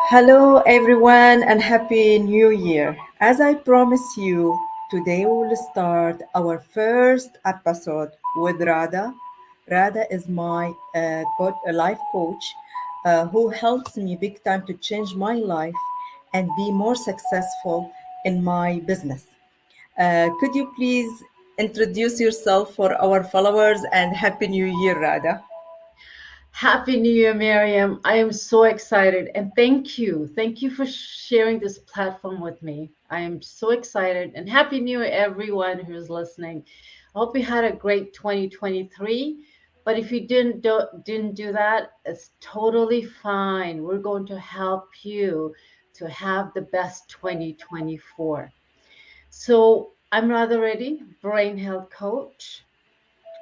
Hello, everyone, and Happy New Year. As I promised you, today we will start our first episode with Rada. Rada is my life coach who helps me big time to change my life and be more successful in my business. Could you please introduce yourself for our followers and Happy New Year, Rada? Happy New Year, Miriam. I am so excited and thank you. Thank you for sharing this platform with me. I am so excited and Happy New Year, everyone who's listening. I hope you had a great 2023. But if you didn't do that, it's totally fine. We're going to help you to have the best 2024. So I'm Radha Reddy, brain health coach.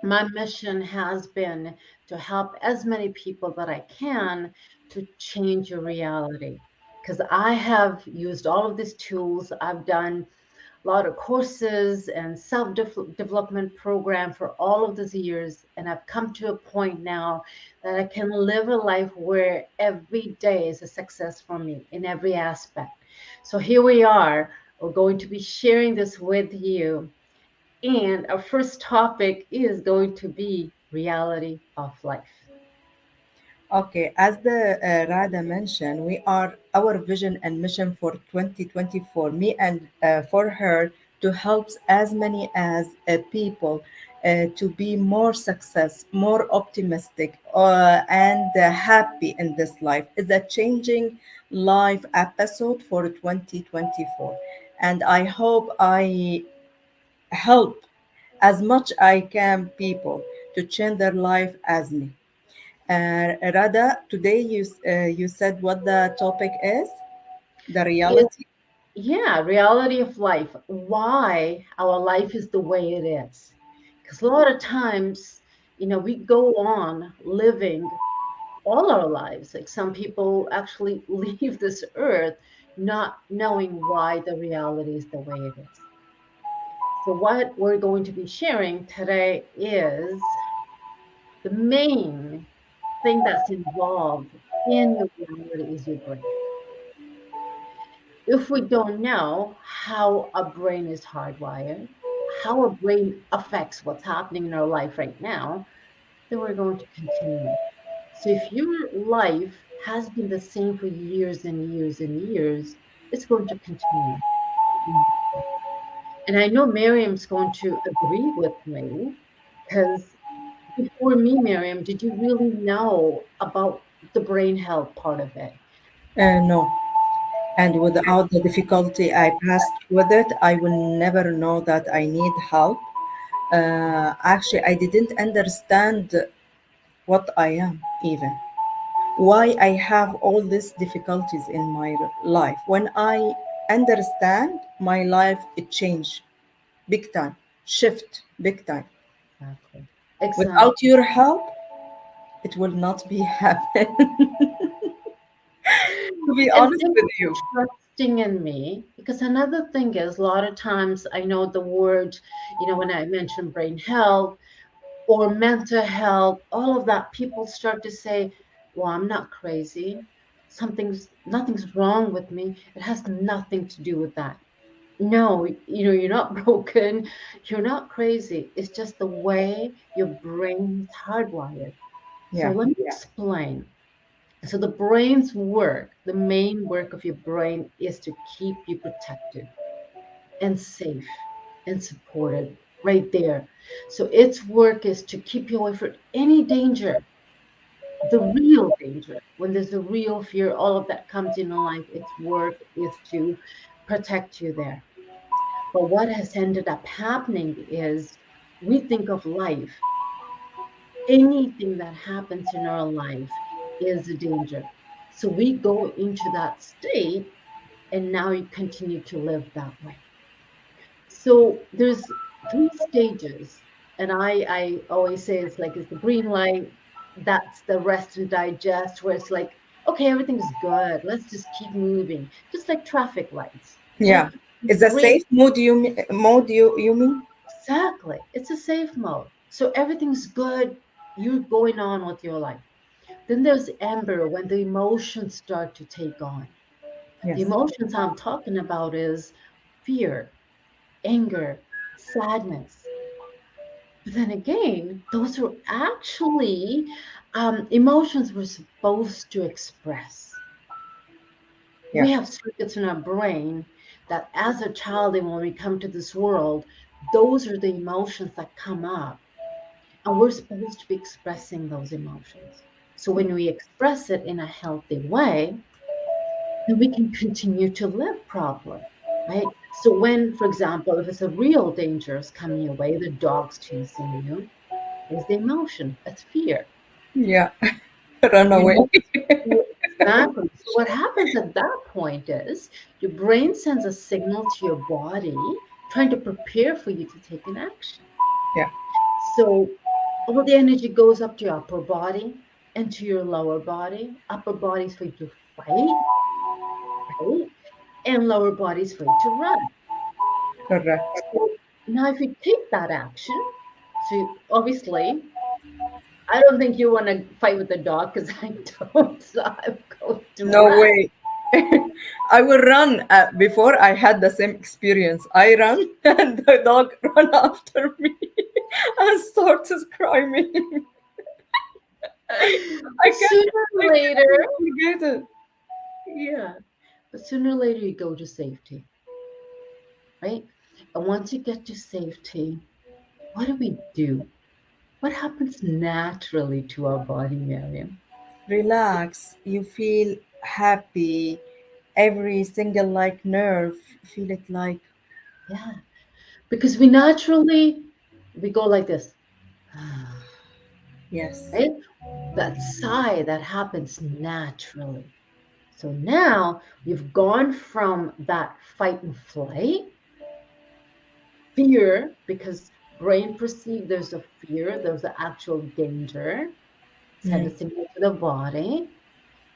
My mission has been to help as many people that I can to change your reality. Because I have used all of these tools. I've done a lot of courses and self-development program for all of these years. And I've come to a point now that I can live a life where every day is a success for me in every aspect. So here we are. We're going to be sharing this with you, and our first topic is going to be reality of life. Okay, as the Rada mentioned, we are our vision and mission for 2024, me and for her to help as many as people to be more success, more optimistic, and happy in this life. Is a changing life episode for 2024, and I hope I help as much I can people to change their life as me. Rada, today you said what the topic is, the It, reality. yeah, reality of life. Why our life is the way it is. Because a lot of times, we go on living all our lives. Like some people actually leave this earth not knowing why the reality is the way it is. So, what we're going to be sharing today is the main thing that's involved in your reality is your brain. If we don't know how a brain is hardwired, how a brain affects what's happening in our life right now, then we're going to continue. So if your life has been the same for years and years and years, it's going to continue. And I know Miriam's going to agree with me because before me, Miriam, did you really know about the brain health part of it? No, and without the difficulty I passed with it, I will never know that I need help. Actually, I didn't understand what I am even. Why I have all these difficulties in my life. When I understand my life, it changed big time, shift big time. Exactly. Without Exactly. your help, it will not be happen. To be And honest thank with you for you. trusting in me because another thing is a lot of times I know the word, when I mention brain health or mental health, all of that, people start to say, well, I'm not crazy. Nothing's wrong with me. It has nothing to do with that. No, you're not broken. You're not crazy. It's just the way your brain is hardwired. So Yeah. let me explain. So the brain's work, the main work of your brain is to keep you protected and safe and supported right there. So its work is to keep you away from any danger, the real danger. When there's a real fear, all of that comes in life. Its work is to protect you there. But what has ended up happening is we think of life, anything that happens in our life is a danger. So we go into that state and now you continue to live that way. So there's three stages. And I always say it's the green light, that's the rest and digest, where it's like, okay, everything's good. Let's just keep moving. Just like traffic lights. Yeah. Is a Green. safe mode you mean? Exactly. It's a safe mode. So everything's good. You're going on with your life. Then there's ember, when the emotions start to take on. The Yes. emotions I'm talking about is fear, anger, sadness. But then again, those are actually emotions we're supposed to express. Yeah. We have circuits in our brain that as a child and when we come to this world, those are the emotions that come up. And we're supposed to be expressing those emotions. So when we express it in a healthy way, then we can continue to live properly, right? So when, for example, if it's a real danger is coming your way, the dog's chasing you, there's the emotion, that's fear. Yeah. Run You away. know, exactly. So what happens at that point is your brain sends a signal to your body trying to prepare for you to take an action. Yeah. So all the energy goes up to your upper body and to your lower body. Upper body is for you to fight, right? And lower body is for you to run. Correct. So now, if you take that action, so obviously, I don't think you want to fight with the dog because I don't. So I'm going to No run. way. I will run. Before I had the same experience. I ran and the dog ran after me and started screaming. I But can't, sooner I or later, can't forget it. yeah, but sooner or later you go to safety, right? And once you get to safety, what do we do? What happens naturally to our body, Miriam? Relax. You feel happy. Every single like nerve, feel it like Yeah, because we naturally we go like this, yes. right? That sigh that happens naturally. So now you've gone from that fight and flight, fear, because brain perceive there's a fear, there's an actual danger, send a Mm. signal to the body,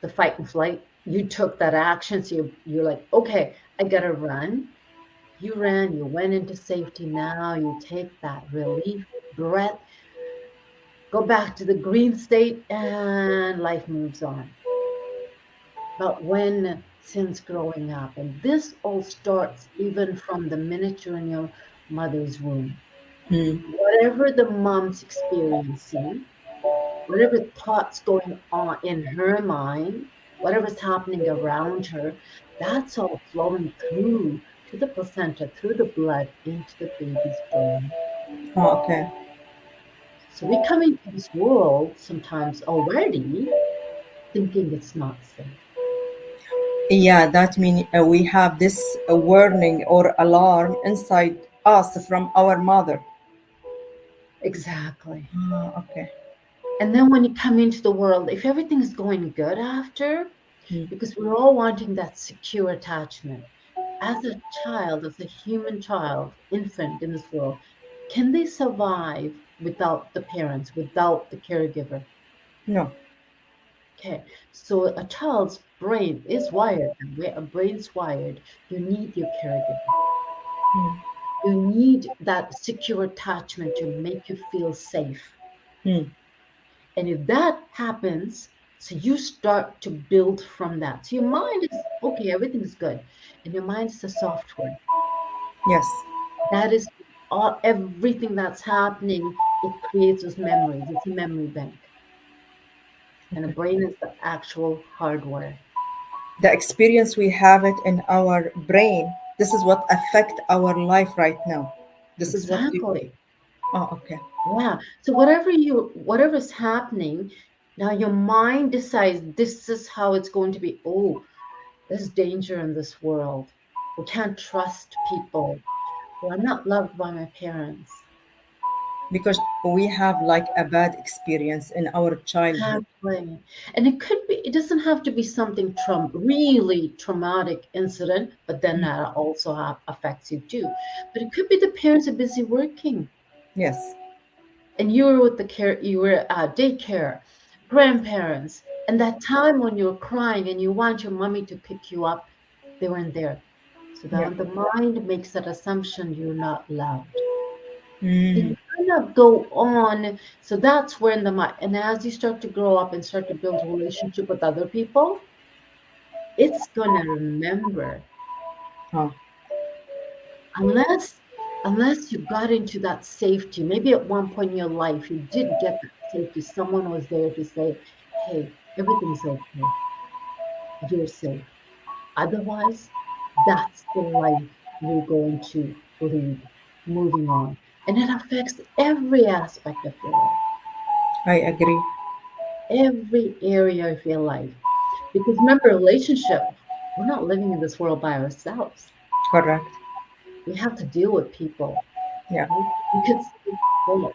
the fight and flight. You took that action, so you're like, okay, I gotta run. You ran, you went into safety. Now you take that relief breath, go back to the green state, and life moves on. But when since growing up, and this all starts even from the minute you're in your mother's womb, Mm. whatever the mom's experiencing, whatever thoughts going on in her mind, whatever's happening around her, that's all flowing through to the placenta, through the blood, into the baby's brain. Oh, okay. So we come into this world sometimes already thinking it's not safe. Yeah, that means we have this warning or alarm inside us from our mother. Exactly. Ah, okay. And then when you come into the world, if everything's going good after, Mm. because we're all wanting that secure attachment. As a child, as a human child, infant in this world, can they survive without the parents, without the caregiver? No. Okay, so a child's brain is wired, the way a brain's wired, you need your caregiver. Mm. You need that secure attachment to make you feel safe. Mm. And if that happens, so you start to build from that. So your mind is okay, everything's good. And your mind is the software. Yes. That is all everything that's happening, it creates those memories. It's a memory bank. And the Okay. brain is the actual hardware. The experience we have it in our brain. This is what affect our life right now. This is what you. Exactly. Oh, okay. Yeah. So whatever's happening, now your mind decides this is how it's going to be. Oh, there's danger in this world. We can't trust people. Or I'm not loved by my parents. Because we have like a bad experience in our childhood. Exactly. And it could be, it doesn't have to be something really traumatic incident, but then that also affects you too. But it could be the parents are busy working Yes. and you were with the care, you were at daycare, grandparents, and that time when you're crying and you want your mommy to pick you up, they weren't there. So Yeah. then the mind makes that assumption you're not loved. And Mm. you're cannot go on. So that's when the mind, and as you start to grow up and start to build a relationship with other people, it's gonna remember. Oh, Unless unless you got into that safety, maybe at one point in your life you did get that safety. Someone was there to say, hey, everything's okay. You're safe. Otherwise, that's the life you're going to lead moving on. And it affects every aspect of your life, I agree. every area of your life. Because remember, relationship, we're not living in this world by ourselves. Correct. We have to deal with people. Yeah. Right? You could say, well,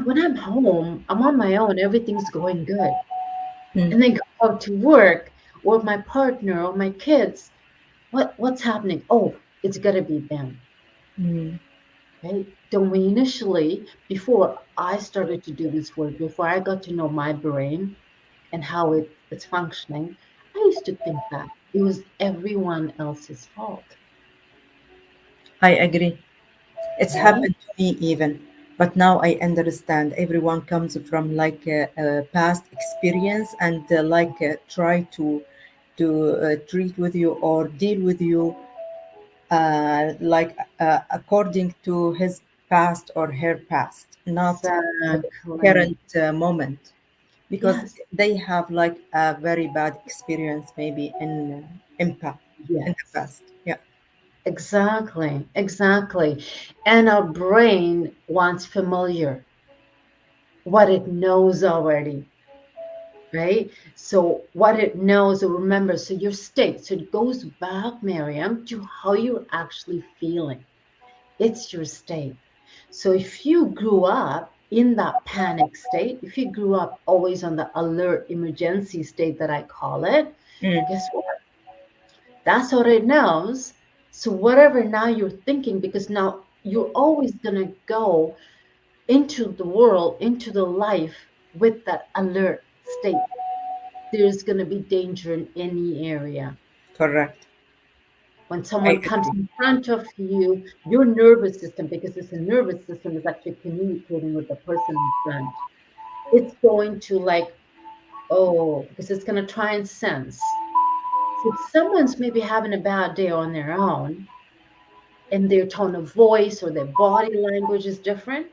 when I'm home, I'm on my own, everything's going good. Mm. And then go out to work or my partner or my kids. What's happening? Oh, it's gotta be them. Mm. Right? Don't we initially, before I started to do this work, before I got to know my brain and how it's functioning, I used to think that it was everyone else's fault. I agree. It's Right? happened to me even, but now I understand. Everyone comes from like a past experience and like try to treat with you or deal with you like according to his past or her past, not the Exactly. current moment, because Yes. they have like a very bad experience maybe in the Yes. past. Yeah, Exactly. Exactly. And our brain wants familiar, what it knows already. Right? So what it knows or remembers, so your state, so it goes back, Miriam, to how you're actually feeling. It's your state. So if you grew up in that panic state, if you grew up always on the alert emergency state that I call it, mm, guess what? That's what it knows. So whatever now you're thinking, because now you're always gonna go into the world, into the life with that alert state. There's going to be danger in any area. correct. When I someone comes agree. in front of you, your nervous system, because it's a nervous system, is actually communicating with the person in front. It's going to like, oh, because it's going to try and sense. So if someone's maybe having a bad day on their own and their tone of voice or their body language is different,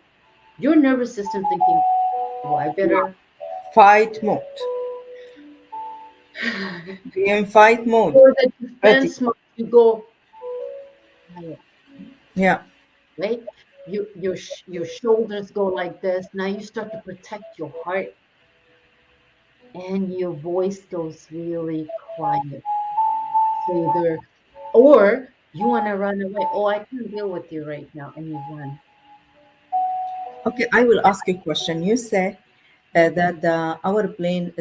your nervous system thinking, oh, I Yeah. better. Fight mode. Be in fight mode. Or the Ready. defense mode, you go quiet, Yeah. right? Your shoulders go like this. Now you start to protect your heart, and your voice goes really quiet. So either, or you want to run away. Oh, I can't deal with you right now, and you run. Okay, I will ask you a question. You say that our brain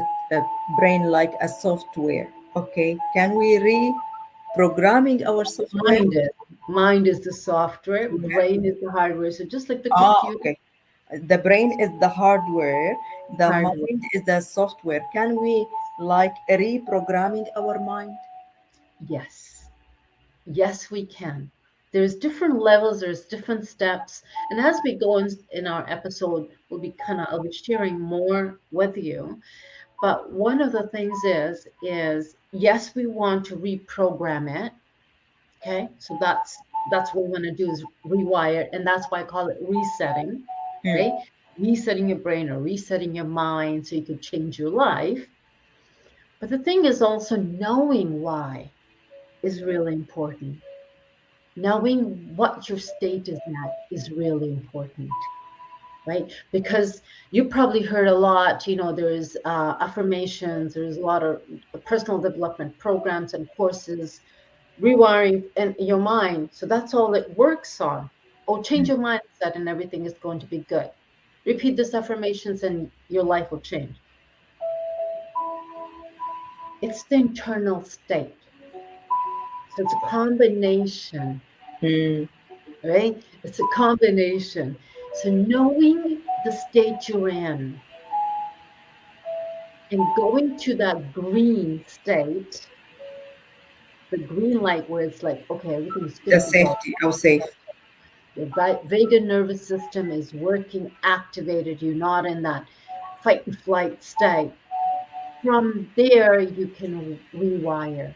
like a software. Okay, can we reprogramming our software? Mind is mind is the software, Software? brain is the hardware. So just like the Ah, computer okay. The brain is the hardware, the hardware. mind is the software. Can we like reprogramming our mind? Yes. Yes, we can. There's different levels, there's different steps. And as we go in our episode, I'll be sharing more with you. But one of the things is yes, we want to reprogram it. Okay. So that's what we want to do is rewire. And that's why I call it resetting, Hmm, right? Resetting your brain or resetting your mind so you could change your life. But the thing is also knowing why is really important. Knowing what your state is at is really important, right? Because you probably heard a lot, there's affirmations, there's a lot of personal development programs and courses, rewiring in your mind. So that's all it works on. Oh, change your mindset and everything is going to be good. Repeat these affirmations and your life will change. It's the internal state. So it's a combination, hmm. right? It's a combination. So knowing the state you're in and going to that green state, the green light where it's like, okay, everything's The good to go. safety, how safe. Your vagus nervous system is working, activated. You're not in that fight and flight state. From there, you can rewire.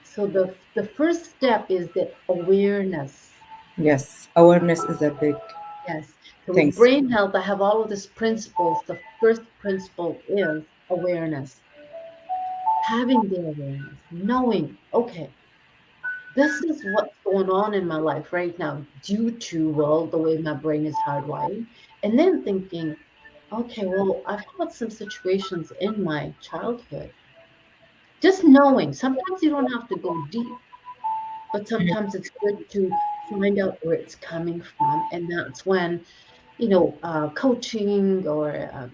So the first step is the awareness. Yes, awareness is a big Yes. So thing. with brain health, I have all of these principles. The first principle is awareness. Having the awareness, knowing, okay, this is what's going on in my life right now due to, well, the way my brain is hardwired. And then thinking, okay, well, I've had some situations in my childhood. Just knowing, sometimes you don't have to go deep, but sometimes it's good to find out where it's coming from. And that's when, coaching or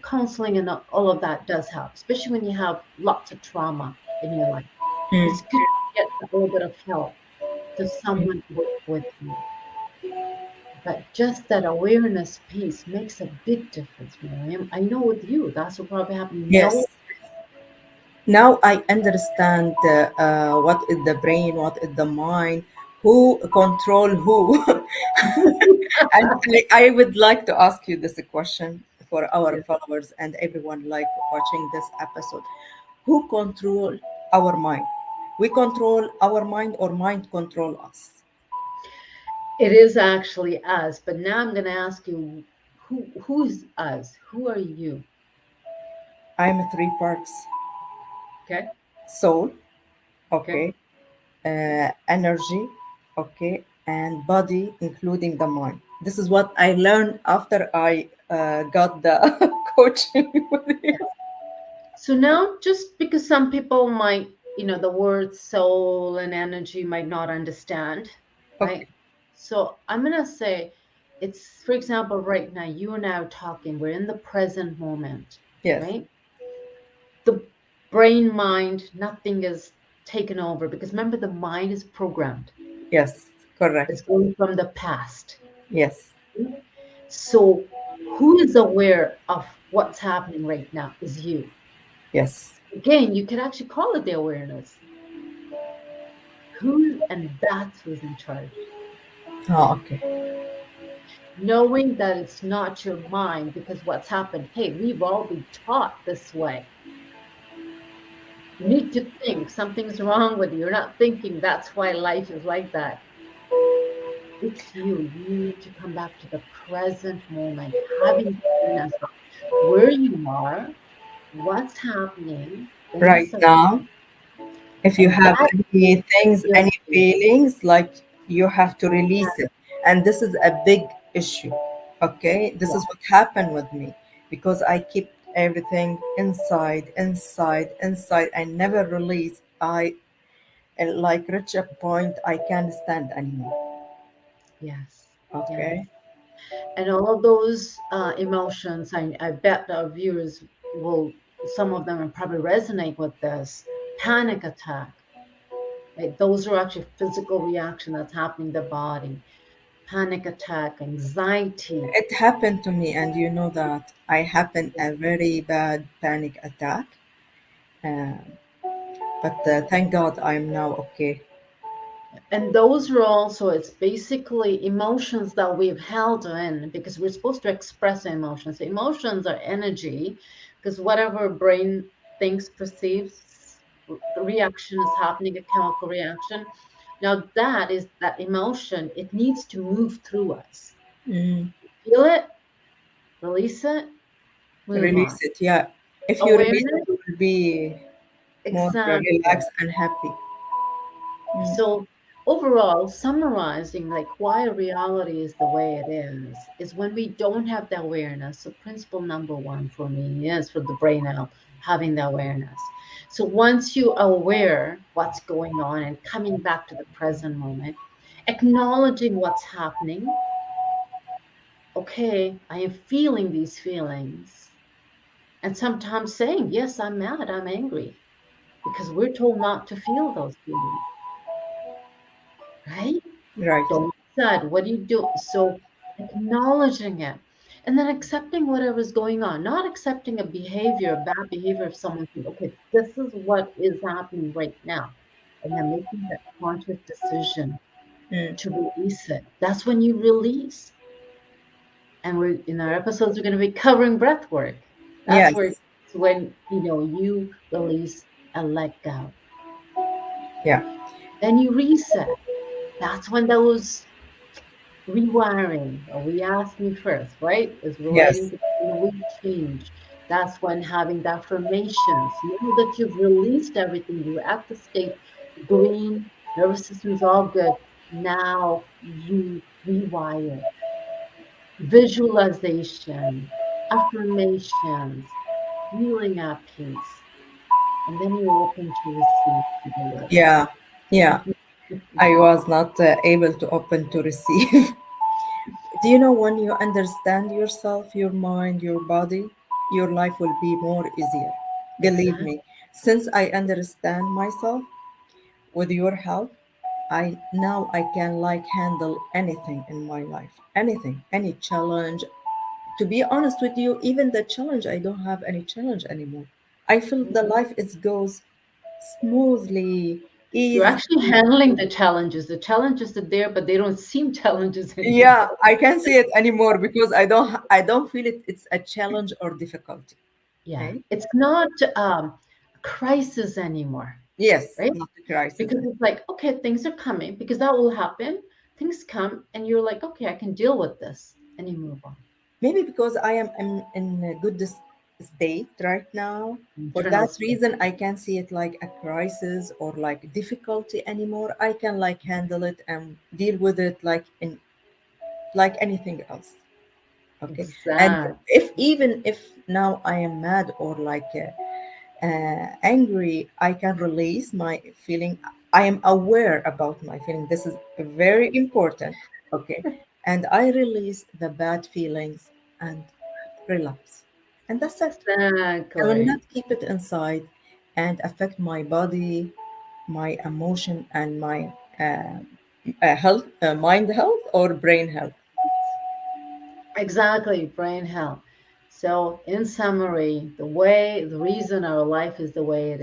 counseling and all of that does help, especially when you have lots of trauma in your life. Mm. It's good to get a little bit of help to someone to work with you. But just that awareness piece makes a big difference, Miriam. I know with you, that's what probably happened. Yes. No, Now I understand what is the brain, what is the mind, who control who. And I would like to ask you this question for our yes, followers and everyone like watching this episode. Who control our mind? We control our mind or mind control us? it is actually us. But now I'm going to ask you, who's us? Who are you? I'm three parts: Okay, soul, okay. okay, energy, okay, and body, including the mind. This is what I learned after I got the coaching with you. So now, just because some people might, the word soul and energy might not understand, Okay. right? So I'm going to say it's, for example, right now, you and I are talking, we're in the present moment, Yes. right? The brain mind, nothing is taken over because remember, the mind is programmed, Yes. Correct. it's going from the past. Yes. So who is aware of what's happening right now is you. Yes. Again, you can actually call it the awareness. Who, and that's who's in charge. Oh, okay. Knowing that it's not your mind because what's happened, hey, we've all been taught this way. You need to think something's wrong with you. You're not thinking, that's why life is like that. It's you. You need to come back to the present moment, having awareness of where you are, what's happening Right inside, now, if you and have that any things, feels any you. feelings, like you have to release it. And this is a big issue. Okay. This Yeah. is what happened with me because I keep everything inside, inside, inside. I never release. I like reach a point I can't stand anymore. Yes. Yes. Okay. And all of those emotions, I bet our viewers will, some of them will probably resonate with this. Panic attack, right? Those are actually physical reaction that's happening in the body. Panic attack, anxiety. It happened to me, and you know that I happened a very bad panic attack. Uh, but thank God I'm now okay. And those are also, it's basically emotions that we've held in because we're supposed to express emotions. Emotions are energy because whatever brain thinks, perceives, the reaction is happening, a chemical reaction. Now that is that emotion, it needs to move through us. Mm, Feel it, release it, move on. release it, yeah. If you release it, Awareness, you will be more exactly. relaxed and happy. Mm, So overall, summarizing like why reality is the way it is when we don't have the awareness. So principle number one for me is for the brain health, having the awareness. So once you are aware what's going on and coming back to the present moment, acknowledging what's happening. Okay, I am feeling these feelings. And sometimes saying, yes, I'm mad, I'm angry, because we're told not to feel those feelings, right? right, Don't sad. What do you do? So acknowledging it and then accepting whatever's going on, not accepting a behavior, a bad behavior of someone saying, okay, this is what is happening right now. And then making that conscious decision. Mm. to release it. That's when you release. And we're in our episodes, we're going to be covering breath work. That's where Yes. it's when you release and let go. Yeah. Then you reset. That's when those rewiring, or we asked me first, right, is relating Yes. to when we change. That's when having the affirmations, now that you've released everything, you're at the state green, nervous system's all good. Now you rewire, visualization, affirmations, feeling at peace, and then you're open to receive the work. Yeah. Yeah. I was not able to open to receive. Do you know when you understand yourself, your mind, your body, your life will be more easier. Believe Exactly. me. Since I understand myself with your help, I can like handle anything in my life. Anything, any challenge. To be honest with you, even the challenge, I don't have any challenge anymore. I feel the life is goes smoothly, You're easy. actually handling the challenges. The challenges are there, but they don't seem challenges Yeah, anymore. I can't see it anymore because I don't feel it's a challenge or difficulty. Yeah, Okay. it's not a crisis anymore, Yes, right? not a crisis. Because it's like, okay, things are coming because that will happen. Things come, and you're like, okay, I can deal with this, and you move on. Maybe because I am in a good state right now. For Internal that space. reason, I can't see it like a crisis or like difficulty anymore. I can like handle it and deal with it like in like anything else. Okay. And Exact. if even if now I am mad or like angry, I can release my feeling. I am aware about my feeling. This is very important. Okay. And I release the bad feelings and relax. And that's it. I will not Exactly. keep it inside and affect my body, my emotion, and my health, mind health or brain health. Exactly, brain health. So, in summary, the reason our life is the way it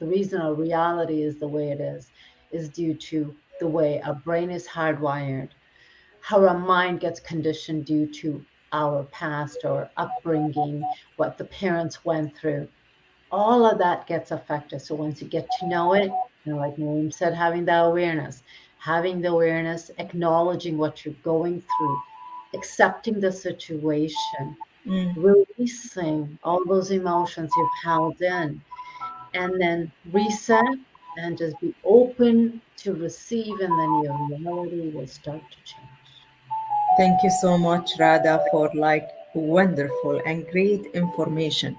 the reason our reality is the way it is due to the way our brain is hardwired, how our mind gets conditioned due to our past or upbringing, what the parents went through. All of that gets affected. So, once you get to know it, like Miriam said, having the awareness, acknowledging what you're going through, accepting the situation, Mm. releasing all those emotions you've held in, and then reset and just be open to receive, and then your reality will start to change. Thank you so much, Rada, for like wonderful and great information.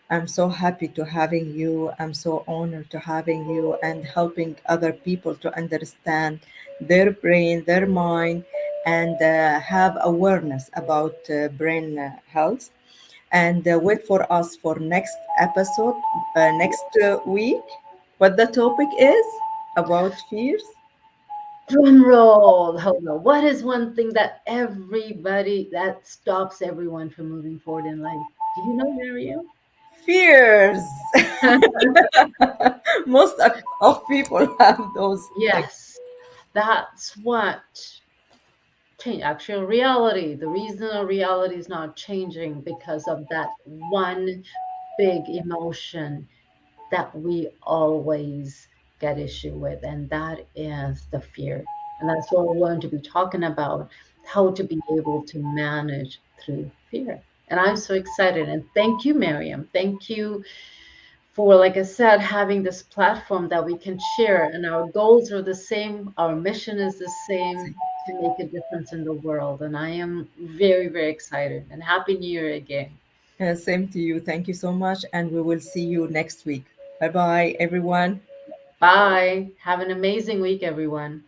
I'm so happy to having you. I'm so honored to having you and helping other people to understand their brain, their mind, and have awareness about brain health. And wait for us for next episode next week. What the topic is about fears. Drum roll. Hold on. What is one thing that stops everyone from moving forward in life? Do you know, Mario? Fears. Most of people have those things. Yes, that's what change actual reality. The reason our reality is not changing because of that one big emotion that we always get issue with, and that is the fear. And that's what we're going to be talking about, how to be able to manage through fear. And I'm so excited. And thank you, Miriam. Thank you for, like I said, having this platform that we can share. And our goals are the same, our mission is the same, to make a difference in the world. And I am very, very excited. And Happy New Year again. Same to you. Thank you so much. And we will see you next week. Bye bye, everyone. Bye. Have an amazing week, everyone.